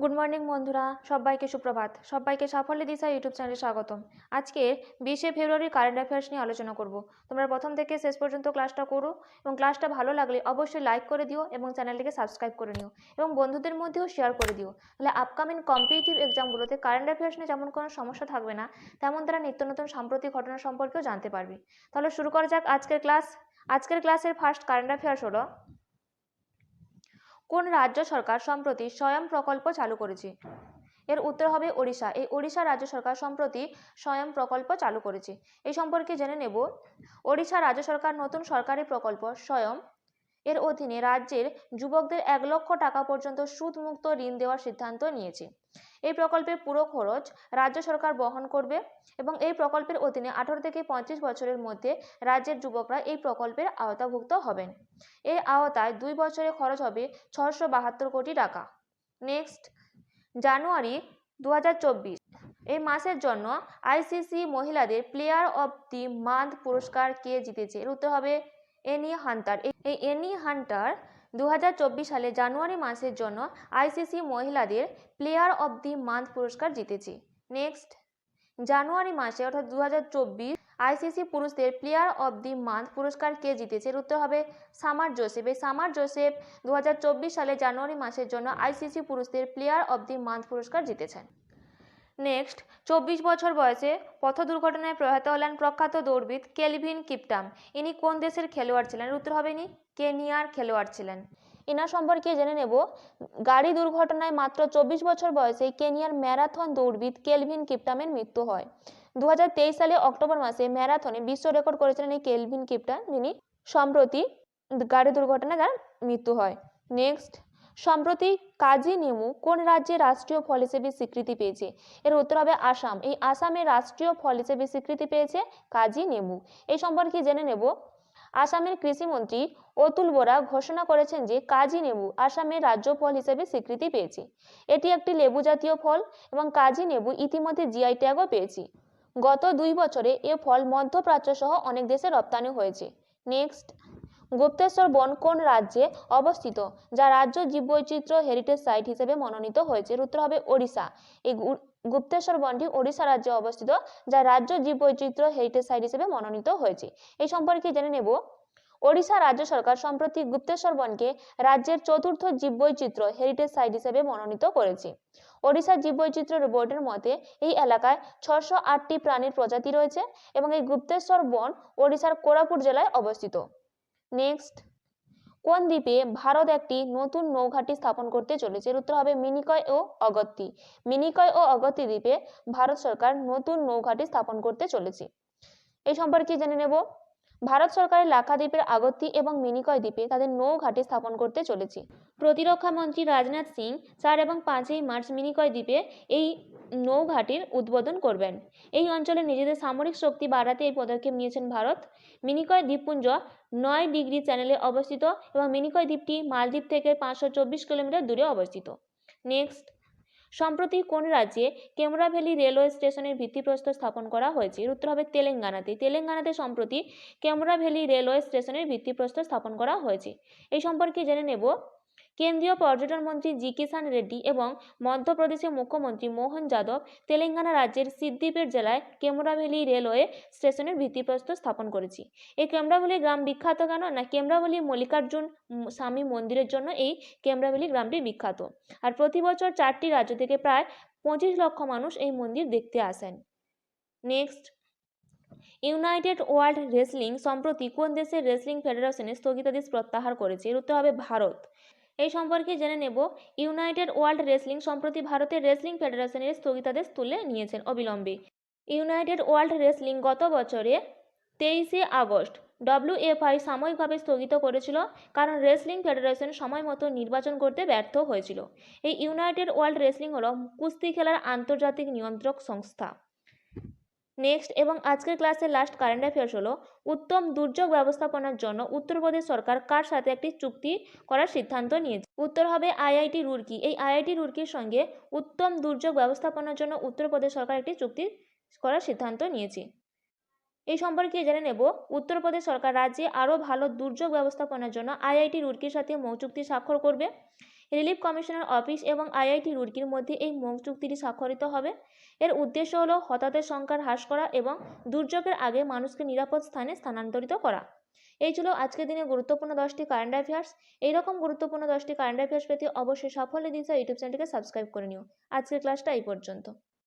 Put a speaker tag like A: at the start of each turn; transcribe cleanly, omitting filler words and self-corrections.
A: Good morning বন্ধুরা, সবাইকে সুপ্রভাত। সবাইকে সাফল্য দিশা ইউটিউব চ্যানেলে স্বাগতম। আজকে 20শে ফেব্রুয়ারি কারেন্ট অ্যাফেয়ার্স নিয়ে আলোচনা করব। তোমরা প্রথম থেকে শেষ পর্যন্ত ক্লাসটা করো এবং ক্লাসটা ভালো লাগলে অবশ্যই লাইক করে দিও এবং চ্যানেলটিকে সাবস্ক্রাইব করে নিও এবং বন্ধুদের মধ্যেও শেয়ার করে দিও। তাহলে আপকামিং কম্পিটিটিভ এক্সামগুলোতে কারেন্ট অ্যাফেয়ার্স নিয়ে যেমন কোনো সমস্যা থাকবে না, তেমন তারা নিত্য নতুন সাম্প্রতিক ঘটনা সম্পর্কেও জানতে পারবে। তাহলে শুরু করা যাক আজকের ক্লাস। আজকের ক্লাসের ফার্স্ট কারেন্ট অ্যাফেয়ার্স হলো, কোন রাজ্য সরকার সম্প্রতি স্বয়ং প্রকল্প চালু করেছে? এর উত্তর হবে ওড়িশা। এই ওড়িশা রাজ্য সরকার সম্প্রতি স্বয়ং প্রকল্প চালু করেছে। এই সম্পর্কে জেনে নেব। ওড়িশা রাজ্য সরকার নতুন সরকারি প্রকল্প স্বয়ং এর অধীনে রাজ্যের যুবকদের 1,00,000 টাকা পর্যন্ত সুদমুক্ত ঋণ দেওয়ার সিদ্ধান্ত নিয়েছে। এই প্রকল্পের পুরো খরচ রাজ্য সরকার বহন করবে এবং এই প্রকল্পের অধীনে 18 থেকে 35 বছরের মধ্যে রাজ্যের যুবকরা এই প্রকল্পের আওতাভুক্ত হবেন। এই আওতায় 2 বছরে খরচ হবে 672 কোটি টাকা। নেক্সট, জানুয়ারি 2024 এই মাসের জন্য আইসিসি মহিলাদের প্লেয়ার অব দি মান্থ পুরস্কার কে জিতেছে? এর উত্তর হবে এনি হান্টার। এই এনি হান্টার 2024 সালে জানুয়ারি মাসের জন্য আইসিসি মহিলাদের প্লেয়ার অব দি মান্থ পুরস্কার জিতেছে। নেক্সট, জানুয়ারি মাসে অর্থাৎ 2024 আইসিসি পুরুষদের প্লেয়ার অব দি মান্থ পুরস্কার কে জিতেছে? এর উত্তর হবে সামার জোসেফ। এই সামার জোসেফ 2024 সালে জানুয়ারি মাসের জন্য আইসিসি পুরুষদের প্লেয়ার অব দি মান্থ পুরস্কার জিতেছেন। নেক্সট, 24 বছর বয়সে পথ দুর্ঘটনায় প্রয়াত হলেন প্রখ্যাত দৌড়বিদ কেলভিন কিপটাম। ইনি কোন দেশের খেলোয়াড় ছিলেন? এর উত্তর হবে ইনি কেনিয়ার খেলোয়াড় ছিলেন। এনার সম্পর্কে জেনে নেব। গাড়ি দুর্ঘটনায় মাত্র 24 বছর বয়সে কেনিয়ার ম্যারাথন দৌড়বিদ কেলভিন কিপটামের মৃত্যু হয়। 2023 সালে অক্টোবর মাসে ম্যারাথনে বিশ্ব রেকর্ড করেছিলেন এই কেলভিন কিপটাম, যিনি সম্প্রতি গাড়ি দুর্ঘটনায় তার মৃত্যু হয়। নেক্সট, সম্প্রতি কাজী নেমু কোন রাজ্যে রাষ্ট্রীয় ফল হিসেবে স্বীকৃতি পেয়েছে? এর উত্তর হবে আসাম। এই আসামের রাষ্ট্রীয় ফল হিসেবে স্বীকৃতি পেয়েছে কাজী নেমু। এই সম্পর্কে জেনে নেব। আসামের কৃষিমন্ত্রী অতুল বোরা ঘোষণা করেছেন যে কাজী লেবু আসামের রাজ্য ফল হিসেবে স্বীকৃতি পেয়েছে। এটি একটি লেবু জাতীয় ফল এবং কাজী লেবু ইতিমধ্যে জিআই ট্যাগও পেয়েছে। গত 2 বছরে এ ফল মধ্যপ্রাচ্য সহ অনেক দেশে রপ্তানি হয়েছে। নেক্সট, গুপ্তেশ্বর বন কোন রাজ্যে অবস্থিত যা রাজ্য জীববৈচিত্র্য হেরিটেজ সাইট হিসেবে মনোনীত হয়েছে? এর উত্তর হবে ওড়িশা। এই গুপ্তেশ্বর বনটি ওড়িশা রাজ্যে অবস্থিত যা রাজ্য জীববৈচিত্র্য হেরিটেজ সাইট হিসেবে মনোনীত হয়েছে। এই সম্পর্কে জেনে নেব। ওড়িশা রাজ্য সরকার সম্প্রতি গুপ্তেশ্বর বনকে রাজ্যের 4র্থ জীববৈচিত্র্য হেরিটেজ সাইট হিসেবে মনোনীত করেছে। ওড়িশা জীববৈচিত্র্য বোর্ডের মতে এই এলাকায় 608টি প্রাণীর প্রজাতি রয়েছে এবং এই গুপ্তেশ্বর বন ওড়িশার কোরাপুট জেলায় অবস্থিত। নেক্সট, কোন দ্বীপে ভারত একটি নতুন নৌঘাঁটি স্থাপন করতে চলেছে? এর উত্তর হবে মিনিকয় ও অগত্তি। মিনিকয় ও অগত্তি দ্বীপে ভারত সরকার নতুন নৌঘাঁটি স্থাপন করতে চলেছে। এই সম্পর্কে জেনে নেব। ভারত সরকারের লাক্ষাদ্বীপের আগত্তি এবং মিনিকয় দ্বীপে তাদের নৌঘাঁটি স্থাপন করতে চলেছে। প্রতিরক্ষা মন্ত্রী রাজনাথ সিং 4 এবং 5 মার্চ মিনিকয় দ্বীপে এই নৌঘাঁটির উদ্বোধন করবেন। এই অঞ্চলে নিজেদের সামরিক শক্তি বাড়াতে এই পদক্ষেপ নিয়েছেন ভারত। মিনিকয় দ্বীপপুঞ্জ 9 ডিগ্রি চ্যানেলে অবস্থিত এবং মিনিকয় দ্বীপটি মালদ্বীপ থেকে 524 কিলোমিটার দূরে অবস্থিত। নেক্সট, সম্প্রতি কোন রাজ্যে কেমরা ভ্যালি রেলওয়ে স্টেশনের ভিত্তিপ্রস্তর স্থাপন করা হয়েছে? এর উত্তর হবে তেলেঙ্গানাতে। তেলেঙ্গানাতে সম্প্রতি কেমরা ভ্যালি রেলওয়ে স্টেশনের ভিত্তিপ্রস্তর স্থাপন করা হয়েছে। এই সম্পর্কে জেনে নেব। কেন্দ্রীয় পর্যটন মন্ত্রী জি কিষাণ রেড্ডি এবং মধ্যপ্রদেশের মুখ্যমন্ত্রী মোহন যাদব তেলেঙ্গানা রাজ্যের সিদ্দিপেট জেলায় কেমরা ভ্যালি রেলওয়ে স্টেশনের ভিত্তিপ্রস্তর স্থাপন করেছে। এই কেমরা ভ্যালি গ্রাম বিখ্যাত কেন? না, কেমরা ভ্যালি মল্লিকার্জুন স্বামী মন্দিরের জন্য এই কেমরা ভ্যালি গ্রামটি বিখ্যাত। আর প্রতি বছর 4টি রাজ্য থেকে প্রায় 25 লক্ষ মানুষ এই মন্দির দেখতে আসেন। নেক্সট, ইউনাইটেড ওয়ার্ল্ড রেসলিং সম্প্রতি কোন দেশের রেসলিং ফেডারেশনের স্থগিতাদেশ প্রত্যাহার করেছে? এর উত্তর হবে ভারত। এই সম্পর্কে জেনে নেব। ইউনাইটেড ওয়ার্ল্ড রেসলিং সম্প্রতি ভারতের রেসলিং ফেডারেশনের স্থগিতাদেশ তুলে নিয়েছেন অবিলম্বে। ইউনাইটেড ওয়ার্ল্ড রেসলিং গত বছরে 23 আগস্ট WFI সাময়িকভাবে স্থগিত করেছিল কারণ রেসলিং ফেডারেশন সময় মতো নির্বাচন করতে ব্যর্থ হয়েছিল। এই ইউনাইটেড ওয়ার্ল্ড রেসলিং হল কুস্তি খেলার আন্তর্জাতিক নিয়ন্ত্রক সংস্থা। নেক্সট এবং আজকের ক্লাসের লাস্ট কারেন্ট অ্যাফেয়ার্স হলো, উত্তম দুর্যোগ ব্যবস্থাপনার জন্য উত্তরপ্রদেশ সরকার কার সাথে একটি চুক্তি করার সিদ্ধান্ত নিয়েছে? উত্তর হবে আইআইটি রুরকি। এই আইআইটি রুরকির সঙ্গে উত্তম দুর্যোগ ব্যবস্থাপনার জন্য উত্তরপ্রদেশ সরকার একটি চুক্তি করার সিদ্ধান্ত নিয়েছে। এই সম্পর্কে জেনে নেব। উত্তরপ্রদেশ সরকার রাজ্যে আরও ভালো দুর্যোগ ব্যবস্থাপনার জন্য আইআইটি রুরকির সাথে মৌচুক্তি স্বাক্ষর করবে। রিলিফ কমিশনার অফিস এবং আইআইটি রুড়কির মধ্যে এই মৌখিক চুক্তিটি স্বাক্ষরিত হবে। এর উদ্দেশ্য হলো হতাহতের সংখ্যা হ্রাস করা এবং দুর্যোগের আগে মানুষকে নিরাপদ স্থানে স্থানান্তরিত করা। এই ছিল আজকের দিনে গুরুত্বপূর্ণ 10টি কারেন্ট অ্যাফেয়ার্স। এইরকম গুরুত্বপূর্ণ 10টি কারেন্ট অ্যাফেয়ার্স পেতে অবশ্যই সাফল্য দিশা ইউটিউব চ্যানেলটিকে সাবস্ক্রাইব করে নিও। আজকের ক্লাসটা এই পর্যন্ত।